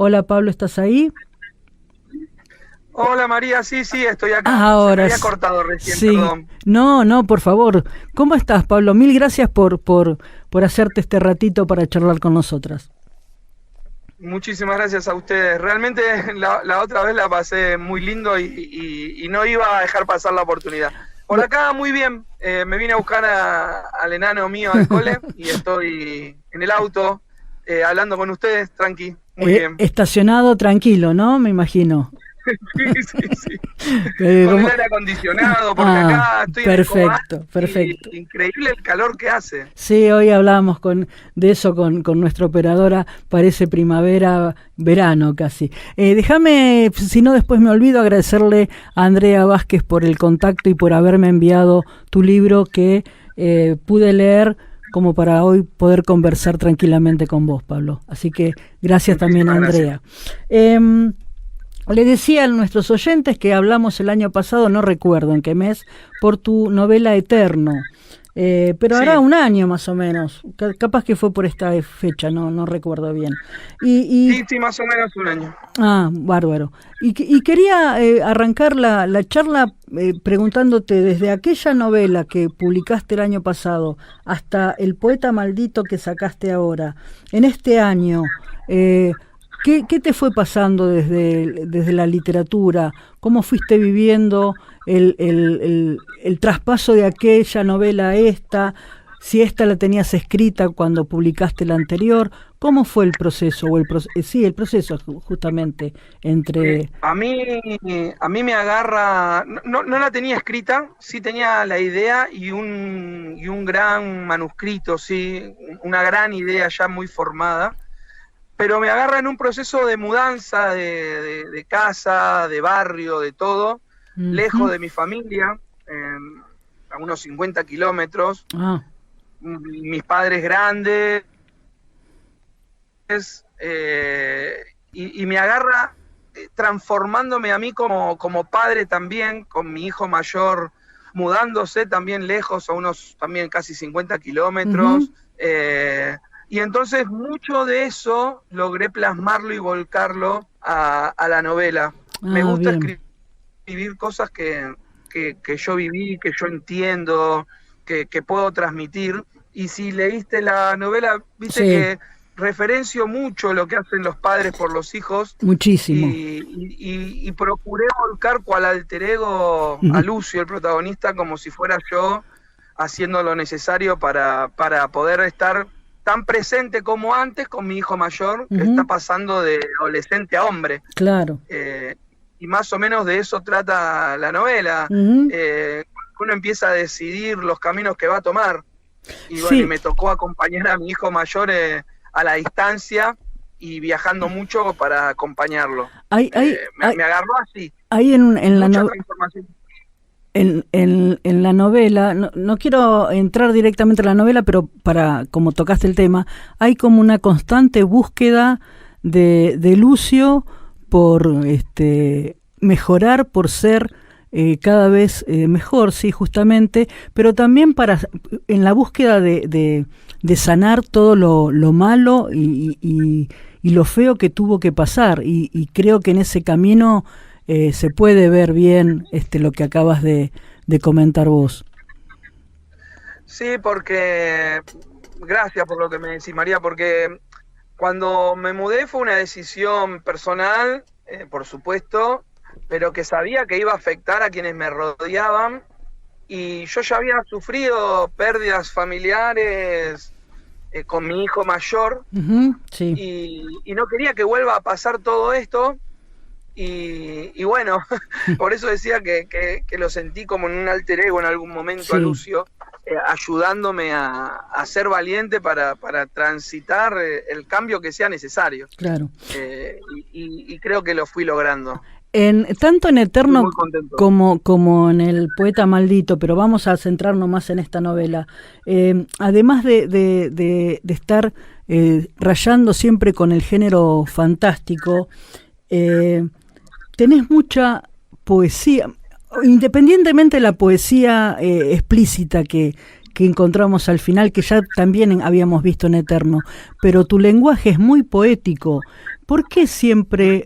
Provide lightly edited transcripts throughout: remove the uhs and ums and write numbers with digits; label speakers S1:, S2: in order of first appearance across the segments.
S1: Hola Pablo, ¿estás ahí?
S2: Hola María, sí, estoy acá. Se me
S1: Ahora
S2: había cortado recién,
S1: sí.
S2: perdón.
S1: No, por favor. ¿Cómo estás, Pablo? Mil gracias por hacerte este ratito para charlar con nosotras.
S2: Muchísimas gracias a ustedes. Realmente la otra vez la pasé muy lindo y no iba a dejar pasar la oportunidad. Por
S1: Bu-
S2: acá muy bien. Me vine a buscar al enano mío al cole y estoy en el auto hablando con ustedes, tranqui, muy bien.
S1: Estacionado tranquilo, ¿no? Me imagino.
S2: Sí.
S1: Eh,
S2: Con el
S1: ¿cómo?
S2: aire acondicionado, porque
S1: Ah,
S2: acá estoy en el Cobán
S1: perfecto,
S2: y
S1: perfecto.
S2: increíble el calor que hace.
S1: Sí, hoy hablamos de eso con nuestra operadora, parece primavera, verano casi. Déjame, si no después me olvido, agradecerle a Andrea Vázquez por el contacto y por haberme enviado tu libro que pude leer como para hoy poder conversar tranquilamente con vos, Pablo. Así que gracias también a
S2: Muchísimas gracias.
S1: Andrea. Le decía a nuestros oyentes que hablamos el año pasado, no recuerdo en qué mes, por tu novela Eterno. Pero hará
S2: Sí,
S1: un año más o menos, capaz que fue por esta fecha, no recuerdo bien. Y,
S2: sí, más o menos un año.
S1: bárbaro. Y quería arrancar la charla preguntándote desde aquella novela que publicaste el año pasado hasta El poeta maldito que sacaste ahora, en este año, ¿qué te fue pasando desde la literatura? ¿Cómo fuiste viviendo el traspaso de aquella novela a esta? Si esta la tenías escrita cuando publicaste la anterior, ¿cómo fue el proceso? Sí, el proceso justamente entre...
S2: A mí me agarra, no la tenía escrita, sí tenía la idea y un gran manuscrito, sí, una gran idea ya muy formada, pero me agarra en un proceso de mudanza de casa, de barrio, de todo, lejos
S1: Ujú.
S2: de mi familia, a unos 50 kilómetros,
S1: Ah,
S2: mis padres grandes, eh, y me agarra transformándome a mí como padre también, con mi hijo mayor mudándose también lejos, a unos también casi 50
S1: ujú.
S2: kilómetros. Y entonces mucho de eso logré plasmarlo y volcarlo a la novela. Me gusta
S1: Bien.
S2: escribir cosas que yo viví, que yo entiendo, que puedo transmitir. Y si leíste la novela, viste
S1: Sí,
S2: que referencio mucho lo que hacen los padres por los hijos
S1: muchísimo.
S2: y procuré volcar cual alter ego a Lucio, el protagonista, como si fuera yo haciendo lo necesario para poder estar tan presente como antes con mi hijo mayor, que está
S1: Ujú.
S2: pasando de adolescente a hombre.
S1: Claro.
S2: Eh, y más o menos de eso trata la novela.
S1: Ujú.
S2: Uno empieza a decidir los caminos que va a tomar. Y bueno, y
S1: Sí,
S2: me tocó acompañar a mi hijo mayor a la distancia y viajando mucho para acompañarlo.
S1: hay, hay, hay,
S2: Me agarró así,
S1: hay en la
S2: mucha
S1: no-
S2: transformación.
S1: en la novela, no quiero entrar directamente en la novela, pero para, como tocaste el tema, hay como una constante búsqueda de Lucio por mejorar, por ser cada vez mejor, sí, justamente, pero también en la búsqueda de sanar todo lo malo y lo feo que tuvo que pasar. Y creo que en ese camino se puede ver bien lo que acabas de comentar vos.
S2: Sí, porque, gracias por lo que me decís, María, porque cuando me mudé fue una decisión personal, por supuesto, pero que sabía que iba a afectar a quienes me rodeaban y yo ya había sufrido pérdidas familiares con mi hijo mayor
S1: Ujú, sí,
S2: y no quería que vuelva a pasar todo esto y bueno, por eso decía que lo sentí como en un alter ego en algún momento a
S1: sí,
S2: Lucio, ayudándome a ser valiente para transitar el cambio que sea necesario.
S1: claro.
S2: Y creo que lo fui logrando.
S1: Tanto en
S2: Estoy
S1: Eterno
S2: muy contento.
S1: como en El poeta maldito, pero vamos a centrarnos más en esta novela. Además de estar rayando siempre con el género fantástico, eh, tenés mucha poesía, independientemente de la poesía explícita que encontramos al final, que ya también habíamos visto en Eterno, pero tu lenguaje es muy poético. ¿Por qué siempre,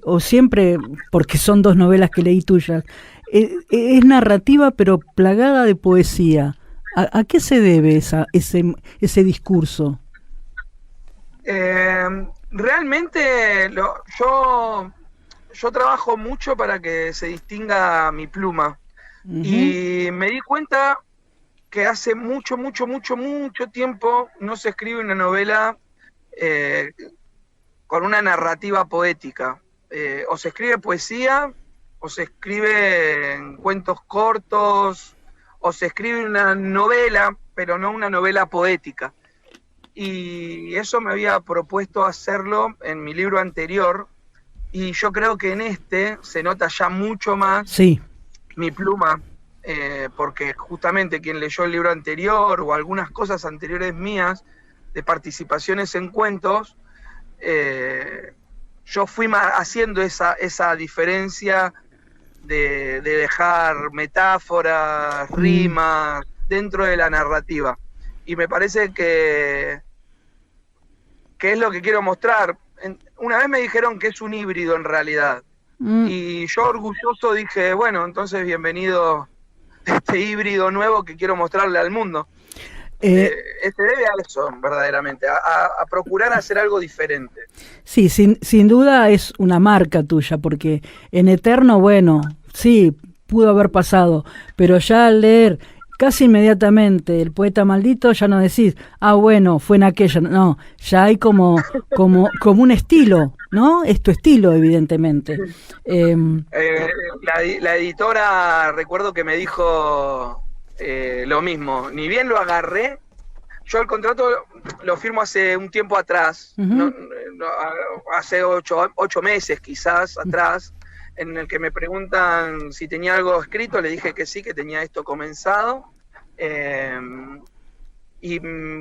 S1: porque son dos novelas que leí tuyas, es narrativa pero plagada de poesía? ¿A qué se debe ese discurso?
S2: Realmente yo trabajo mucho para que se distinga mi pluma. Uh-huh. Y me di cuenta que hace mucho tiempo no se escribe una novela con una narrativa poética. O se escribe poesía, o se escribe cuentos cortos, o se escribe una novela, pero no una novela poética. Y eso me había propuesto hacerlo en mi libro anterior, y yo creo que en este se nota ya mucho más mi pluma, porque justamente quien leyó el libro anterior o algunas cosas anteriores mías de participaciones en cuentos, yo fui haciendo esa diferencia de dejar metáforas, rimas dentro de la narrativa. Y me parece que es lo que quiero mostrar. Una vez me dijeron que es un híbrido en realidad. Y yo orgulloso dije, bueno, entonces bienvenido este híbrido nuevo que quiero mostrarle al mundo. Se debe a eso, verdaderamente, a procurar hacer algo diferente.
S1: Sí, sin duda es una marca tuya, porque en Eterno, bueno, sí, pudo haber pasado, pero ya al leer casi inmediatamente El poeta maldito, ya no decís, bueno, fue en aquella, no, ya hay como un estilo, ¿no? Es tu estilo, evidentemente.
S2: La editora, recuerdo que me dijo lo mismo, ni bien lo agarré, yo el contrato lo firmo hace un tiempo atrás, uh-huh. Hace 8 meses quizás atrás, en el que me preguntan si tenía algo escrito, le dije que sí, que tenía esto comenzado, y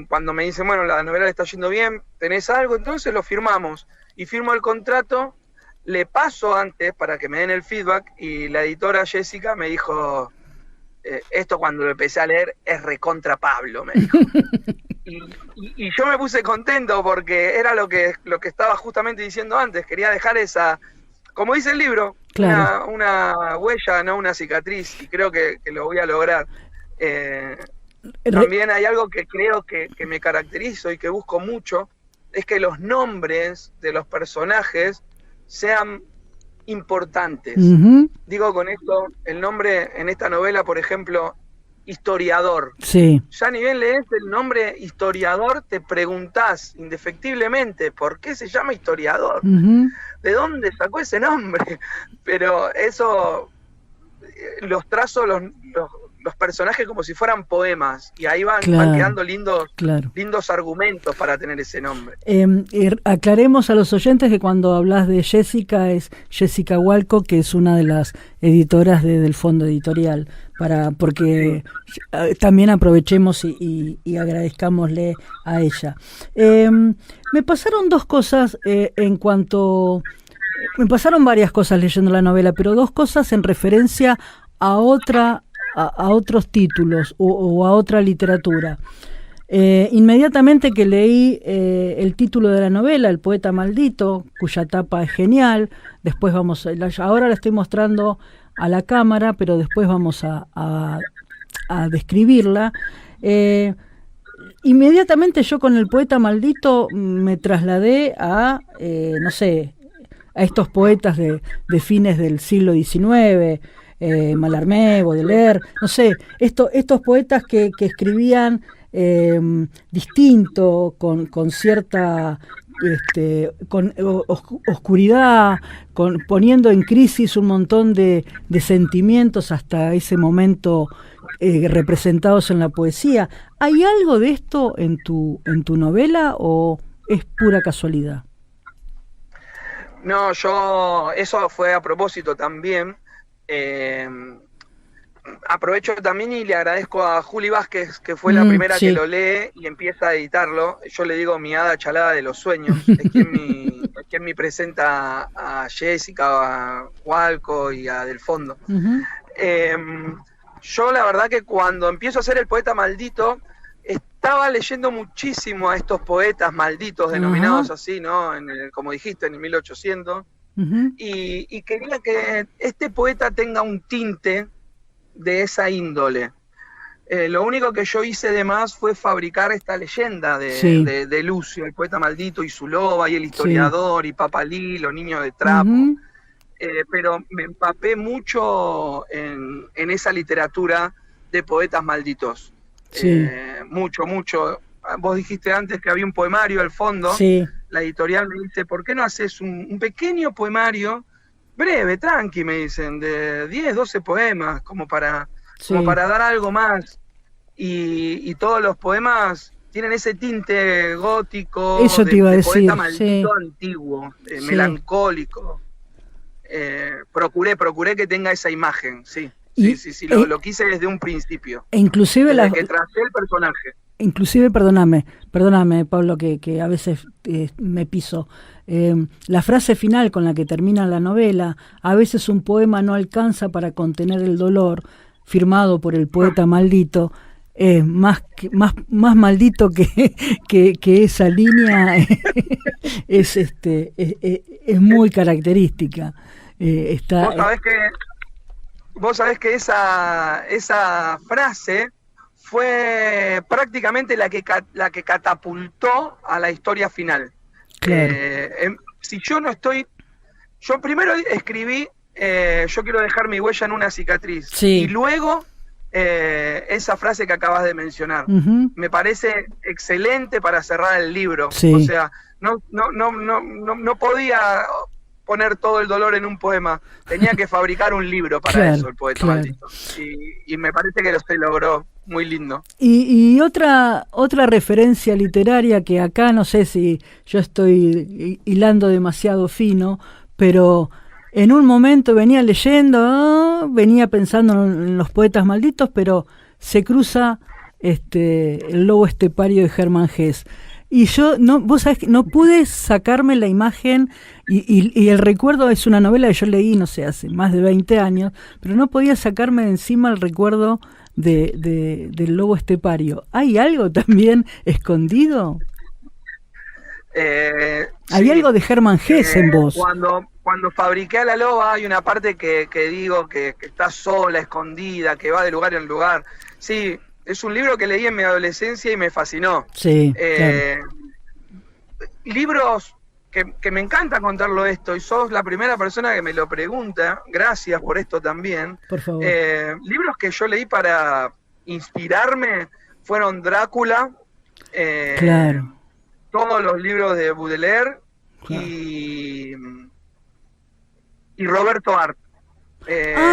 S2: cuando me dicen, bueno, la novela le está yendo bien, ¿tenés algo? Entonces lo firmamos, y firmo el contrato, le paso antes para que me den el feedback, y la editora Jessica me dijo, esto cuando lo empecé a leer es recontra Pablo, me dijo. Y yo me puse contento porque era lo que estaba justamente diciendo antes, quería dejar esa... Como dice el libro, claro. una huella, no una cicatriz, y creo que lo voy a lograr. También hay algo que creo que me caracterizo y que busco mucho, es que los nombres de los personajes sean importantes. Uh-huh. Digo con esto, el nombre en esta novela, por ejemplo, historiador.
S1: Sí.
S2: Ya ni bien lees el nombre historiador, te preguntás indefectiblemente por qué se llama historiador. Uh-huh. ¿De dónde sacó ese nombre? Pero eso los trazo los personajes como si fueran poemas, y ahí van quedando lindos argumentos para tener ese nombre.
S1: Aclaremos a los oyentes que cuando hablas de Jessica, es Jessica Walco, que es una de las editoras del Fondo Editorial, porque también aprovechemos y agradezcámosle a ella. Me pasaron dos cosas me pasaron varias cosas leyendo la novela, pero dos cosas en referencia a otros títulos o a otra literatura. Inmediatamente que leí el título de la novela, El poeta maldito, cuya tapa es genial, después ahora la estoy mostrando a la cámara, pero después vamos a describirla. Inmediatamente yo con El poeta maldito me trasladé a estos poetas de fines del siglo XIX, Mallarmé, Baudelaire, no sé, estos poetas que escribían distinto, con cierta con oscuridad, poniendo en crisis un montón de sentimientos hasta ese momento representados en la poesía. ¿Hay algo de esto en tu novela o es pura casualidad?
S2: No, eso fue a propósito también. Aprovecho también y le agradezco a Juli Vázquez, que fue la primera que lo lee y empieza a editarlo. Yo le digo mi hada chalada de los sueños, es quien me presenta a Jessica, a Walco y a Del Fondo. Uh-huh. Yo la verdad que cuando empiezo a hacer El poeta maldito, estaba leyendo muchísimo a estos poetas malditos, denominados así, ¿no? Como dijiste, en el 1800, y quería que este poeta tenga un tinte de esa índole. Lo único que yo hice de más fue fabricar esta leyenda de Lucio, el poeta maldito, y su loba, y el historiador, y Papalí, los niños de trapo. Pero me empapé mucho en esa literatura de poetas malditos. Mucho. Vos dijiste antes que había un poemario al fondo. La editorial me dice, ¿por qué no haces un pequeño poemario, breve, tranqui, me dicen, de 10, 12 poemas, como para dar algo más? Y todos los poemas tienen ese tinte gótico,
S1: eso te iba a decir,
S2: poeta maldito antiguo, melancólico. Procuré que tenga esa imagen, sí, lo quise desde un principio.
S1: E inclusive
S2: desde que tracé el personaje.
S1: Inclusive, perdóname, Pablo, que a veces me piso. La frase final con la que termina la novela, a veces un poema no alcanza para contener el dolor, firmado por el poeta maldito, más maldito que esa línea es muy característica.
S2: Vos sabés que esa frase fue prácticamente la que catapultó a la historia final.
S1: Claro.
S2: Si yo no estoy... Yo primero escribí, yo quiero dejar mi huella en una cicatriz. Y luego esa frase que acabas de mencionar. Me parece excelente para cerrar el libro. O sea, no podía poner todo el dolor en un poema. Tenía que fabricar un libro para eso, el poeta maldito. Y me parece que se logró. Muy lindo.
S1: Y otra referencia literaria que acá no sé si yo estoy hilando demasiado fino, pero en un momento venía leyendo, venía pensando en los poetas malditos, pero se cruza el lobo estepario de Hermann Hesse. Y yo, vos sabés que no pude sacarme la imagen, y el recuerdo es una novela que yo leí, no sé, hace más de 20 años, pero no podía sacarme de encima el recuerdo del lobo estepario. ¿Hay algo también escondido? ¿Hay algo de Hermann Hesse en vos?
S2: Cuando fabriqué a la loba hay una parte que digo que está sola, escondida, que va de lugar en lugar. Sí, es un libro que leí en mi adolescencia y me fascinó.
S1: Claro.
S2: Libros que me encanta contarlo esto, y sos la primera persona que me lo pregunta, gracias por esto también.
S1: Por favor.
S2: Libros que yo leí para inspirarme fueron Drácula,
S1: claro.
S2: Todos los libros de Baudelaire, claro. y Roberto Art.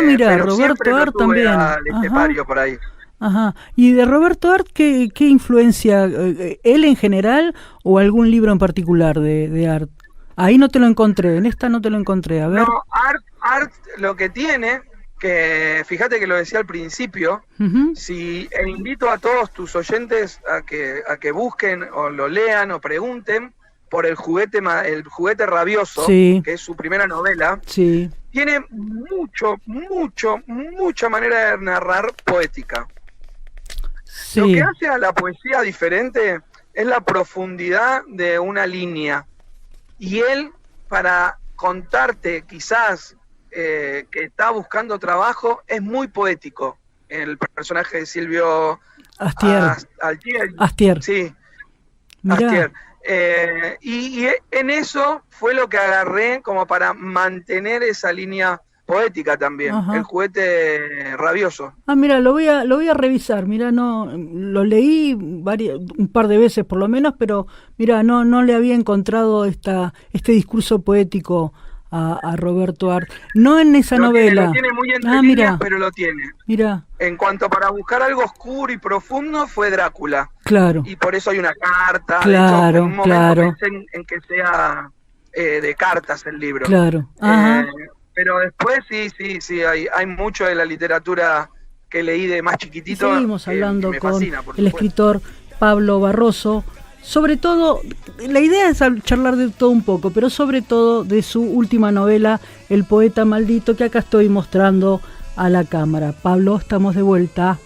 S1: Mira, Roberto Art también.
S2: Al estepario por ahí.
S1: Ajá. ¿Y de Roberto Art qué influencia? ¿Él en general o algún libro en particular de Art? Ahí no te lo encontré, en esta no te lo encontré. A ver.
S2: No, Art lo que tiene, que fíjate que lo decía al principio, invito a todos tus oyentes a que busquen o lo lean o pregunten por el juguete rabioso, que es su primera novela. Tiene mucha manera de narrar poética. Lo que hace a la poesía diferente es la profundidad de una línea. Y él, para contarte quizás que está buscando trabajo, es muy poético. El personaje de Silvio
S1: Astier.
S2: Sí,
S1: Mirá.
S2: Astier. Y en eso fue lo que agarré como para mantener esa línea poética también. Ajá. El juguete rabioso.
S1: Mira, lo voy a revisar. Mira, no lo leí un par de veces por lo menos, pero mira, no le había encontrado este discurso poético a Roberto Art. No en esa novela.
S2: Lo tiene muy entre líneas, pero lo tiene.
S1: Mira.
S2: En cuanto para buscar algo oscuro y profundo fue Drácula.
S1: Claro.
S2: Y por eso hay una carta.
S1: Claro,
S2: de hecho, en un momento pensé en que sea de cartas el libro.
S1: Claro. Ajá.
S2: Pero después sí, hay mucho de la literatura que leí de más chiquitito.
S1: Seguimos hablando con
S2: fascina,
S1: el escritor Pablo Barroso. Sobre todo, la idea es charlar de todo un poco, pero sobre todo de su última novela, El poeta maldito, que acá estoy mostrando a la cámara. Pablo, estamos de vuelta.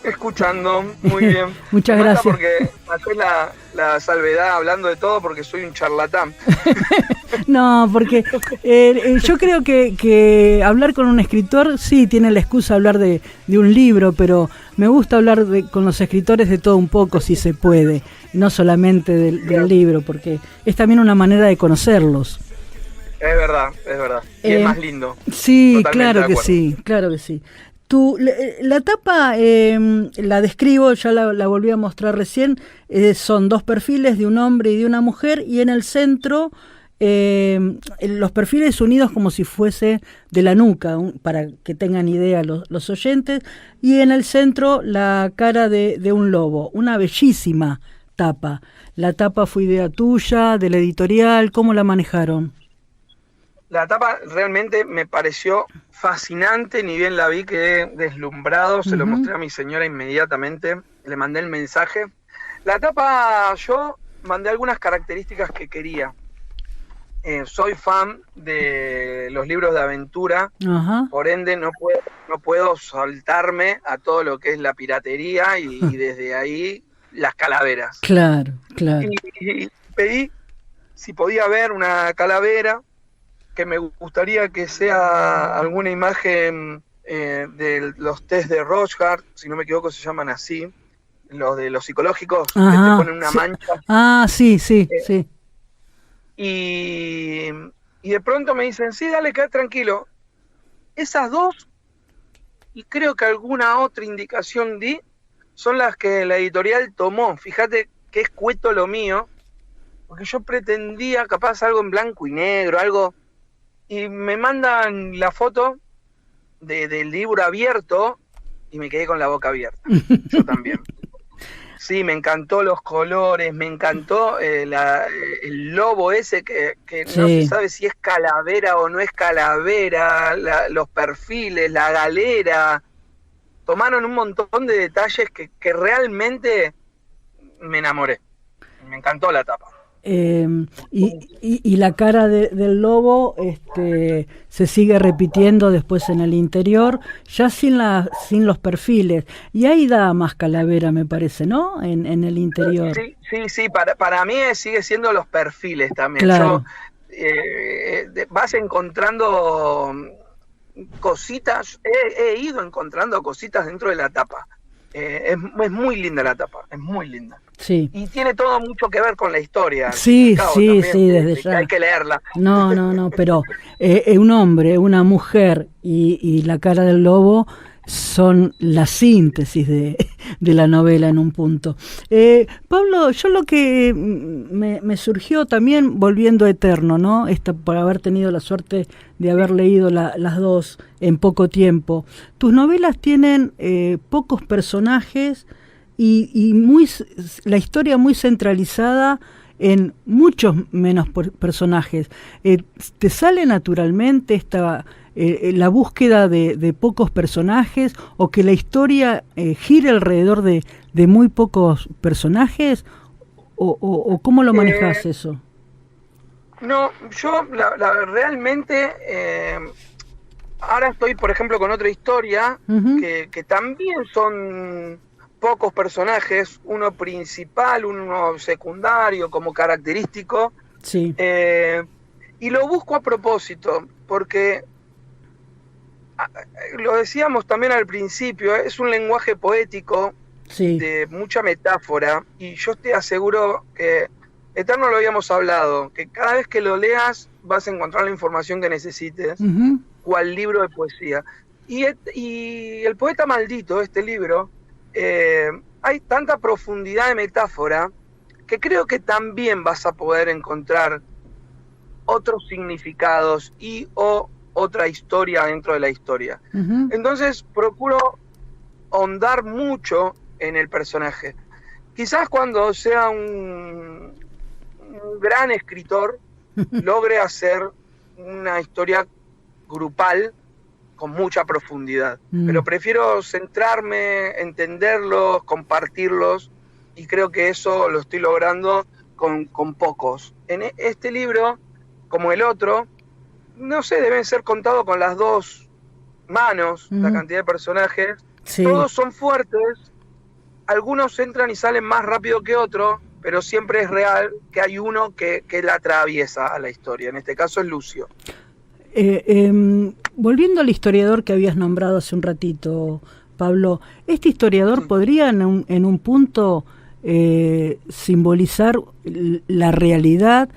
S2: Escuchando, muy bien.
S1: Muchas
S2: Me mata
S1: gracias.
S2: porque haces la salvedad hablando de todo porque soy un charlatán.
S1: No, porque yo creo que hablar con un escritor, sí, tiene la excusa de hablar de un libro, pero me gusta hablar con los escritores de todo un poco, si se puede, no solamente del libro, porque es también una manera de conocerlos.
S2: Es verdad, es verdad. Y es más lindo.
S1: Sí,
S2: Totalmente
S1: claro
S2: de
S1: que
S2: acuerdo.
S1: sí, claro que sí. La tapa, la describo, ya la volví a mostrar recién, son dos perfiles de un hombre y de una mujer, y en el centro los perfiles unidos como si fuese de la nuca, para que tengan idea los oyentes, y en el centro la cara de un lobo, una bellísima tapa. La tapa fue idea tuya, de la editorial, ¿cómo la manejaron?
S2: La tapa realmente me pareció fascinante, ni bien la vi quedé deslumbrado, se lo mostré a mi señora inmediatamente, le mandé el mensaje. La tapa, yo mandé algunas características que quería. Soy fan de los libros de aventura,
S1: Ajá.
S2: por ende no puedo saltarme a todo lo que es la piratería y desde ahí las calaveras.
S1: Claro, claro.
S2: Y pedí si podía haber una calavera, que me gustaría que sea alguna imagen de los test de Rorschach, si no me equivoco se llaman así, los de los psicológicos, que te ponen una
S1: Sí.
S2: mancha.
S1: Sí, sí, sí.
S2: Y de pronto me dicen, sí, dale, quédate tranquilo. Esas dos, y creo que alguna otra indicación di, son las que la editorial tomó. Fíjate qué escueto lo mío, porque yo pretendía capaz algo en blanco y negro, algo... Y me mandan la foto del libro abierto y me quedé con la boca abierta. Yo también. Sí, me encantó los colores, me encantó el lobo ese que
S1: Sí.
S2: no se sabe si es calavera o no es calavera, los perfiles, la galera. Tomaron un montón de detalles que realmente me enamoré. Me encantó la tapa.
S1: Y la cara del lobo se sigue repitiendo después en el interior, ya sin los perfiles. Y ahí da más calavera, me parece, ¿no? En el interior.
S2: Sí, para mí sigue siendo los perfiles también.
S1: Claro.
S2: Vas encontrando cositas, he ido encontrando cositas dentro de la tapa. Es muy linda la tapa, es muy linda.
S1: Sí.
S2: Y tiene todo mucho que ver con la historia.
S1: Sí,
S2: también,
S1: desde ya.
S2: Hay que leerla.
S1: No, pero un hombre, una mujer y la cara del lobo son la síntesis de la novela en un punto. Pablo, yo lo que me surgió también volviendo a Eterno, ¿no? Por haber tenido la suerte de haber leído las dos en poco tiempo. Tus novelas tienen pocos personajes y la historia muy centralizada en muchos menos personajes. ¿Te sale naturalmente la búsqueda de pocos personajes o que la historia gire alrededor de muy pocos personajes? ¿O cómo lo manejas eso?
S2: No, yo realmente ahora estoy, por ejemplo, con otra historia que también son pocos personajes, uno principal, uno secundario como característico.
S1: Sí.
S2: Y lo busco a propósito, porque lo decíamos también al principio, es un lenguaje poético,
S1: sí,
S2: de mucha metáfora, y yo te aseguro que, Eterno lo habíamos hablado, que cada vez que lo leas vas a encontrar la información que necesites, cual libro de poesía. Y El poeta maldito, este libro, hay tanta profundidad de metáfora que creo que también vas a poder encontrar otros significados o otra historia dentro de la historia. Entonces procuro ahondar mucho en el personaje. Quizás cuando sea un gran escritor logre hacer una historia grupal con mucha profundidad, pero prefiero centrarme, entenderlos, compartirlos, y creo que eso lo estoy logrando con pocos. En este libro, como el otro, no sé, deben ser contados con las dos manos la cantidad de personajes. Sí. Todos son fuertes, algunos entran y salen más rápido que otros, pero siempre es real que hay uno que la atraviesa a la historia. En este caso es Lucio.
S1: Volviendo al historiador que habías nombrado hace un ratito, Pablo, ¿este historiador podría en un punto simbolizar la realidad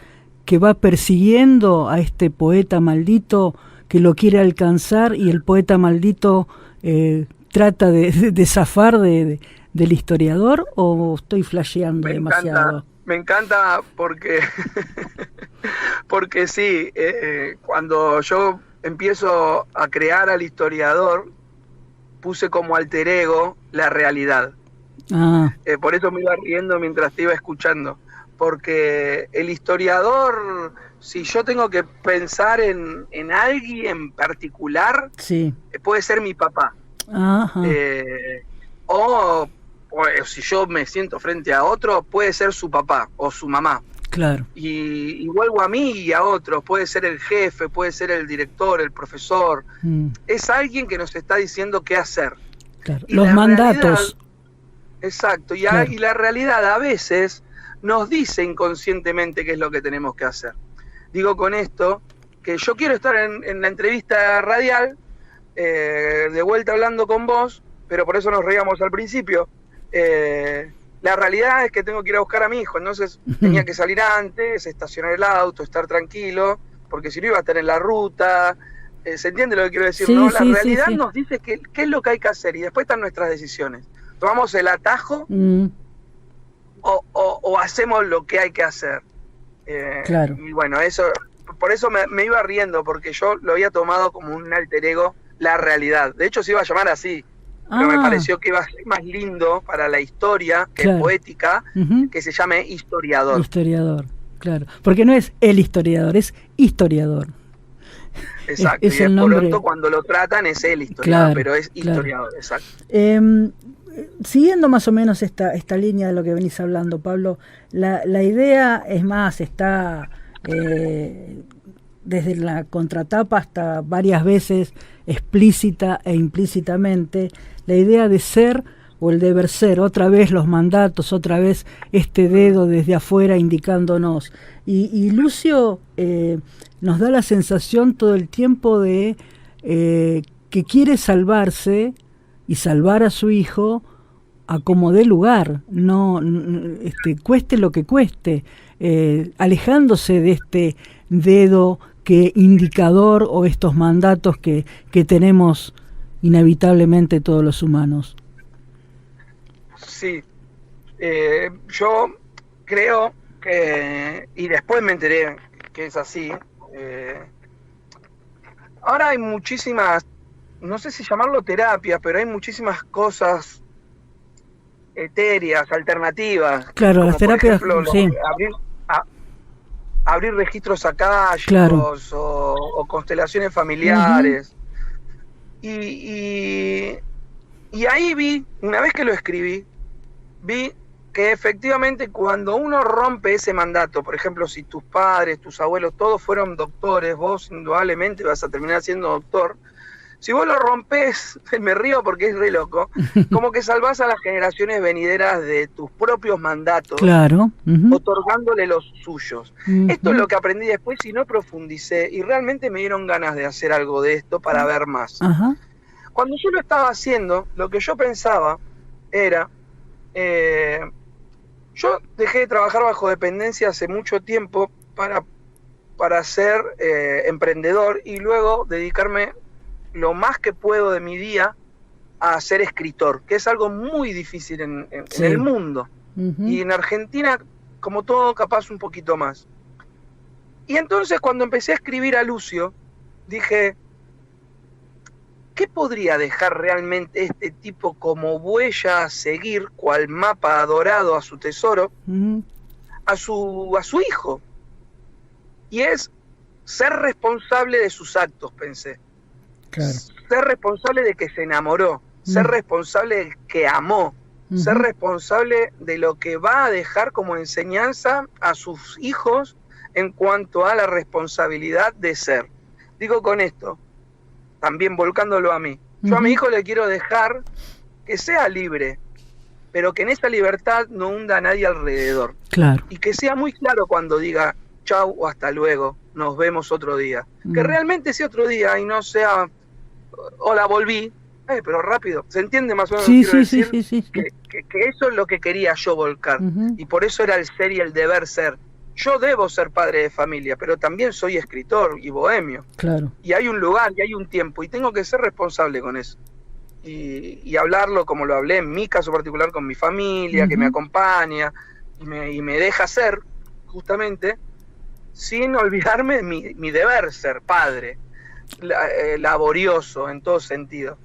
S1: que va persiguiendo a este poeta maldito que lo quiere alcanzar y el poeta maldito trata de zafar del historiador, o estoy flasheando demasiado?
S2: Me encanta porque porque sí, cuando yo empiezo a crear al historiador, puse como alter ego la realidad. Por eso me iba riendo mientras te iba escuchando, porque el historiador, si yo tengo que pensar en alguien en particular,
S1: sí,
S2: puede ser mi papá. O si yo me siento frente a otro, puede ser su papá o su mamá.
S1: Claro.
S2: Y vuelvo a mí y a otros, puede ser el jefe, puede ser el director, el profesor. Es alguien que nos está diciendo qué hacer.
S1: Claro. Los mandatos.
S2: Realidad, exacto, claro. Y la realidad a veces nos dice inconscientemente qué es lo que tenemos que hacer. Digo con esto que yo quiero estar en la entrevista radial, de vuelta hablando con vos, pero por eso nos reíamos al principio. La realidad es que tengo que ir a buscar a mi hijo, entonces tenía que salir antes, estacionar el auto, estar tranquilo, porque si no iba a estar en la ruta. ¿Se entiende lo que quiero decir? Sí, ¿no? La realidad nos dice qué es lo que hay que hacer y después están nuestras decisiones. ¿Tomamos el atajo o hacemos lo que hay que hacer?
S1: Claro.
S2: Y bueno, por eso me iba riendo, porque yo lo había tomado como un alter ego, la realidad. De hecho se iba a llamar así. Pero me pareció que iba a ser más lindo para la historia, que es poética, que se llame historiador.
S1: Historiador, claro. Porque no es el historiador, es historiador.
S2: Exacto, y el nombre. Pronto cuando lo tratan es el historiador, claro, pero es historiador, claro. Exacto.
S1: Siguiendo más o menos esta línea de lo que venís hablando, Pablo, la idea, es más, está desde la contratapa hasta varias veces explícita e implícitamente, la idea de ser o el deber ser, otra vez los mandatos, otra vez este dedo desde afuera indicándonos. Y Lucio nos da la sensación todo el tiempo de que quiere salvarse y salvar a su hijo a como dé lugar, no cueste lo que cueste, alejándose de este dedo indicador o estos mandatos que tenemos inevitablemente todos los humanos.
S2: Sí, yo creo que, y después me enteré que es así, ahora hay muchísimas, no sé si llamarlo terapia, pero hay muchísimas cosas etéreas, alternativas.
S1: Claro, las terapias,
S2: por ejemplo,
S1: sí.
S2: Abrir registros akáshicos,
S1: claro,
S2: o constelaciones familiares. Y ahí vi, una vez que lo escribí, vi que efectivamente cuando uno rompe ese mandato, por ejemplo, si tus padres, tus abuelos, todos fueron doctores, vos indudablemente vas a terminar siendo doctor. Si vos lo rompés, me río porque es re loco, como que salvás a las generaciones venideras de tus propios mandatos,
S1: claro,
S2: otorgándole los suyos. Esto es lo que aprendí después y no profundicé, y realmente me dieron ganas de hacer algo de esto para ver más. Cuando yo lo estaba haciendo, lo que yo pensaba era, yo dejé de trabajar bajo dependencia hace mucho tiempo para ser emprendedor y luego dedicarme lo más que puedo de mi día a ser escritor, que es algo muy difícil en el mundo. Y en Argentina, como todo, capaz un poquito más. Y entonces cuando empecé a escribir a Lucio, dije, ¿qué podría dejar realmente este tipo como huella a seguir, cual mapa dorado a su tesoro, a su hijo? Y es ser responsable de sus actos, pensé.
S1: Claro.
S2: Ser responsable de que se enamoró, ser responsable de que amó, ser responsable de lo que va a dejar como enseñanza a sus hijos en cuanto a la responsabilidad de ser. Digo con esto, también volcándolo a mí. Yo a mi hijo le quiero dejar que sea libre, pero que en esa libertad no hunda a nadie alrededor.
S1: Claro.
S2: Y que sea muy claro cuando diga chau o hasta luego, nos vemos otro día. Que realmente sea otro día y no sea hola, volví, pero rápido. ¿Se entiende más o menos lo que quiero decir?
S1: Sí.
S2: Que eso es lo que quería yo volcar. Y por eso era el ser y el deber ser. Yo debo ser padre de familia, pero también soy escritor y bohemio.
S1: Claro.
S2: Y hay un lugar y hay un tiempo, y tengo que ser responsable con eso. Y hablarlo como lo hablé en mi caso particular con mi familia, que me acompaña y me deja ser, justamente, sin olvidarme de mi deber ser padre, laborioso en todo sentido,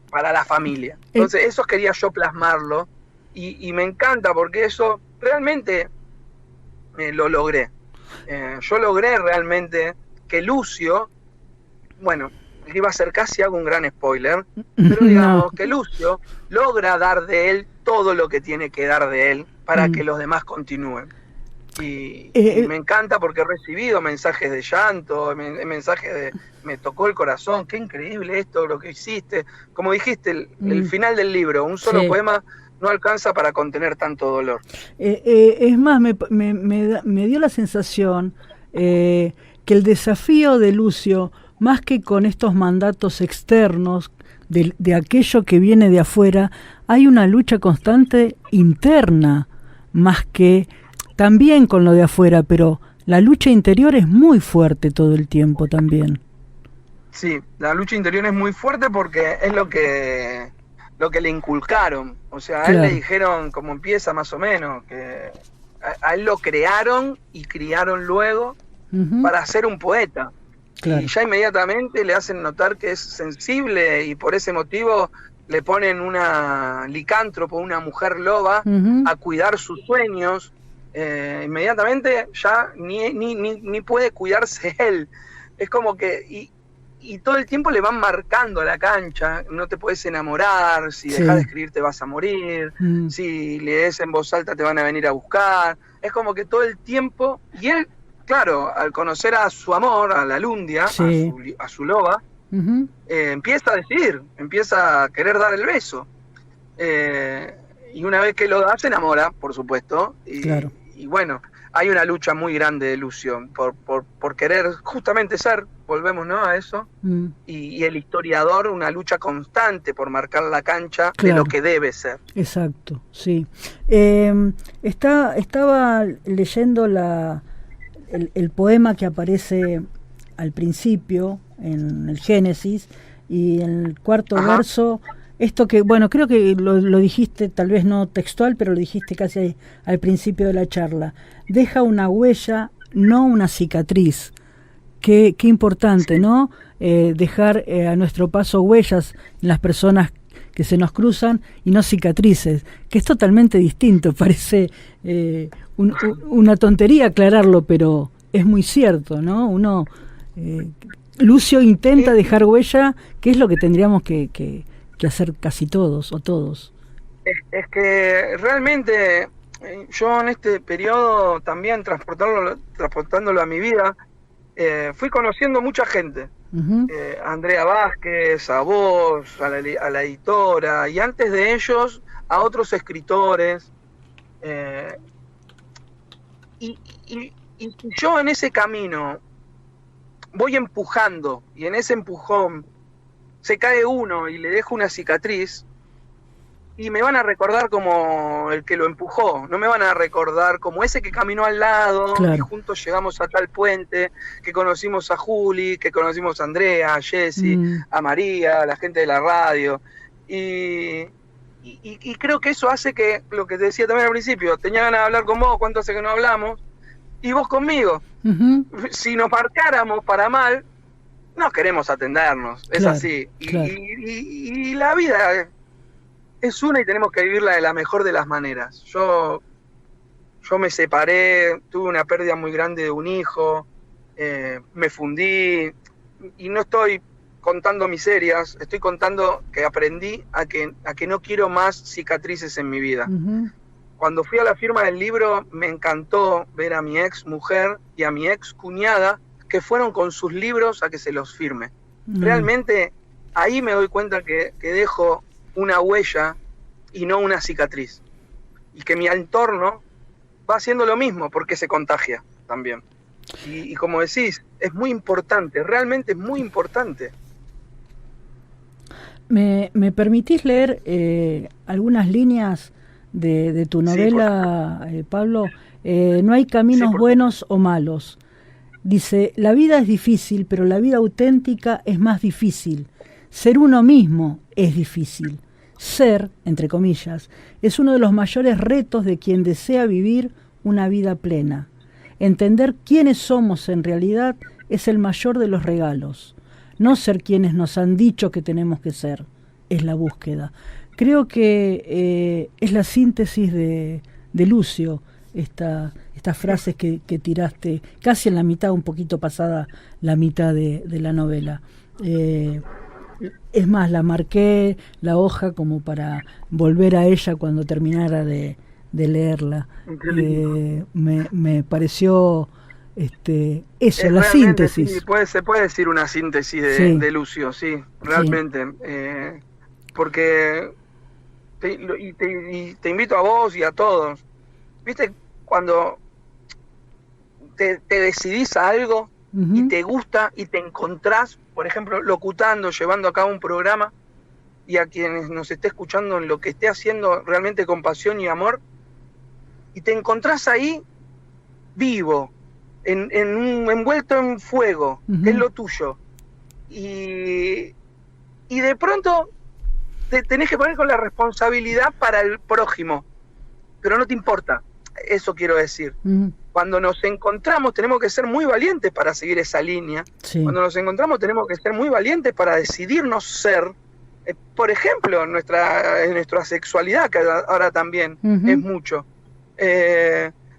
S2: para la familia. Entonces eso quería yo plasmarlo, y me encanta porque eso realmente lo logré. Yo logré realmente que Lucio, bueno, iba a ser casi, hago un gran spoiler, pero digamos que Lucio logra dar de él todo lo que tiene que dar de él para que los demás continúen. Y me encanta porque he recibido mensajes de llanto, mensajes de me tocó el corazón, qué increíble esto, lo que hiciste. Como dijiste, el final del libro, un solo poema no alcanza para contener tanto dolor.
S1: Es más, me dio la sensación que el desafío de Lucio, más que con estos mandatos externos de aquello que viene de afuera, hay una lucha constante interna, más que también con lo de afuera, pero la lucha interior es muy fuerte todo el tiempo también.
S2: Sí, la lucha interior es muy fuerte porque es lo que le inculcaron. O sea, a él le dijeron cómo empieza más o menos, que a él lo crearon y criaron luego para ser un poeta. Claro. Y ya inmediatamente le hacen notar que es sensible y por ese motivo le ponen una licántropo, una mujer loba, a cuidar sus sueños. Inmediatamente ya ni puede cuidarse él. Es como que... Y todo el tiempo le van marcando a la cancha, no te puedes enamorar, si dejas de escribir te vas a morir, si lees en voz alta te van a venir a buscar. Es como que todo el tiempo... Y él, claro, al conocer a su amor, a la Lundia, a su loba, empieza a decidir, empieza a querer dar el beso. Y una vez que lo da, se enamora, por supuesto. Y bueno, hay una lucha muy grande de Lucio por querer justamente ser, volvemos, ¿no?, a eso. Y el historiador, una lucha constante por marcar la cancha de lo que debe ser.
S1: Exacto, sí. Estaba leyendo el poema que aparece al principio en el Génesis, y en el cuarto verso, esto que, bueno, creo que lo dijiste, tal vez no textual, pero lo dijiste casi al principio de la charla. Deja una huella, no una cicatriz. Qué importante, ¿no? Dejar a nuestro paso huellas en las personas que se nos cruzan y no cicatrices, que es totalmente distinto. Parece una tontería aclararlo, pero es muy cierto, ¿no? Lucio intenta dejar huella, que es lo que tendríamos que hacer casi todos o todos.
S2: Es que realmente yo en este periodo también transportándolo a mi vida, fui conociendo mucha gente. A Andrea Vázquez, a vos, a la editora, y antes de ellos a otros escritores. Y yo en ese camino voy empujando, y en ese empujón se cae uno y le dejo una cicatriz, y me van a recordar como el que lo empujó, no me van a recordar como ese que caminó al lado, y juntos llegamos a tal puente, que conocimos a Juli, que conocimos a Andrea, a Jessy, a María, a la gente de la radio, y creo que eso hace que, lo que te decía también al principio, tenía ganas de hablar con vos, cuánto hace que no hablamos, y vos conmigo. Si nos marcáramos para mal, no queremos atendernos, es así. Y la vida es una y tenemos que vivirla de la mejor de las maneras. Yo me separé, tuve una pérdida muy grande de un hijo, me fundí, y no estoy contando miserias, estoy contando que aprendí a que no quiero más cicatrices en mi vida. Cuando fui a la firma del libro, me encantó ver a mi ex mujer y a mi ex cuñada que fueron con sus libros a que se los firme. Realmente ahí me doy cuenta que dejo una huella y no una cicatriz. Y que mi entorno va haciendo lo mismo porque se contagia también. Y como decís, es muy importante, realmente es muy importante.
S1: ¿Me permitís leer algunas líneas de tu novela, Pablo? No hay caminos buenos o malos. Dice, la vida es difícil, pero la vida auténtica es más difícil. Ser uno mismo es difícil. Ser, entre comillas, es uno de los mayores retos de quien desea vivir una vida plena. Entender quiénes somos en realidad es el mayor de los regalos. No ser quienes nos han dicho que tenemos que ser, es la búsqueda. Creo que es la síntesis de Lucio, estas frases que tiraste casi en la mitad, un poquito pasada la mitad de la novela. Es más, la marqué la hoja como para volver a ella cuando terminara de leerla. Me pareció eso, la síntesis.
S2: Sí, se puede decir una síntesis de Lucio, sí, realmente. Sí. Porque te invito a vos y a todos. ¿Viste cuando te decidís a algo y te gusta y te encontrás, por ejemplo, locutando, llevando a cabo un programa, y a quienes nos esté escuchando en lo que esté haciendo realmente con pasión y amor, y te encontrás ahí vivo, envuelto en fuego, que es lo tuyo, y de pronto te tenés que poner con la responsabilidad para el prójimo, pero no te importa, eso quiero decir. Cuando nos encontramos tenemos que ser muy valientes para seguir esa línea. Sí. Cuando nos encontramos tenemos que ser muy valientes para decidirnos ser, por ejemplo, en nuestra sexualidad, que ahora también es mucho.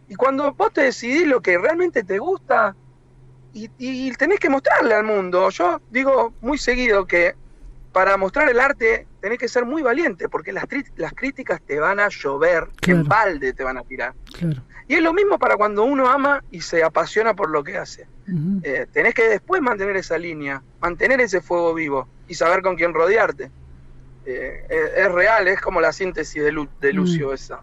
S2: Y cuando vos te decidís lo que realmente te gusta y tenés que mostrarle al mundo. Yo digo muy seguido que para mostrar el arte tenés que ser muy valiente, porque las críticas te van a llover, claro, en balde te van a tirar. Claro. Y es lo mismo para cuando uno ama y se apasiona por lo que hace. Tenés que después mantener esa línea, mantener ese fuego vivo y saber con quién rodearte. Es real, es como la síntesis de Lucio esa.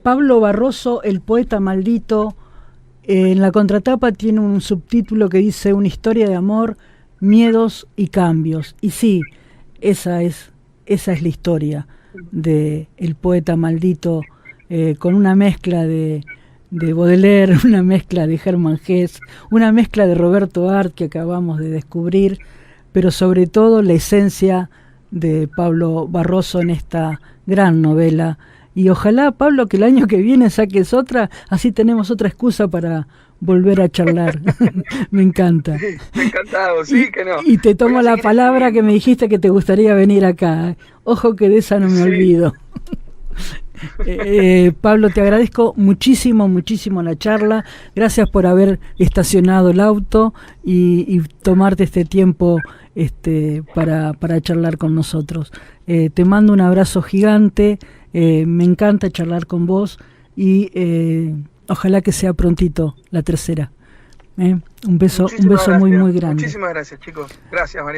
S1: Pablo Barroso, el poeta maldito, en la contratapa tiene un subtítulo que dice una historia de amor, miedos y cambios. Y sí, esa es la historia de el poeta maldito, con una mezcla de Baudelaire, una mezcla de Hermann Hesse, una mezcla de Roberto Art que acabamos de descubrir, pero sobre todo la esencia de Pablo Barroso en esta gran novela. Y ojalá, Pablo, que el año que viene saques otra, así tenemos otra excusa para volver a charlar. Me encanta.
S2: Sí, me ha encantado, sí, que no.
S1: Y te tomo la palabra que me dijiste que te gustaría venir acá. Ojo que de esa no me olvido. Pablo, te agradezco muchísimo la charla. Gracias por haber estacionado el auto y tomarte este tiempo para charlar con nosotros. Te mando un abrazo gigante. Me encanta charlar con vos y ojalá que sea prontito la tercera. Un beso muy grande.
S2: Muchísimas gracias, chicos. Gracias, María.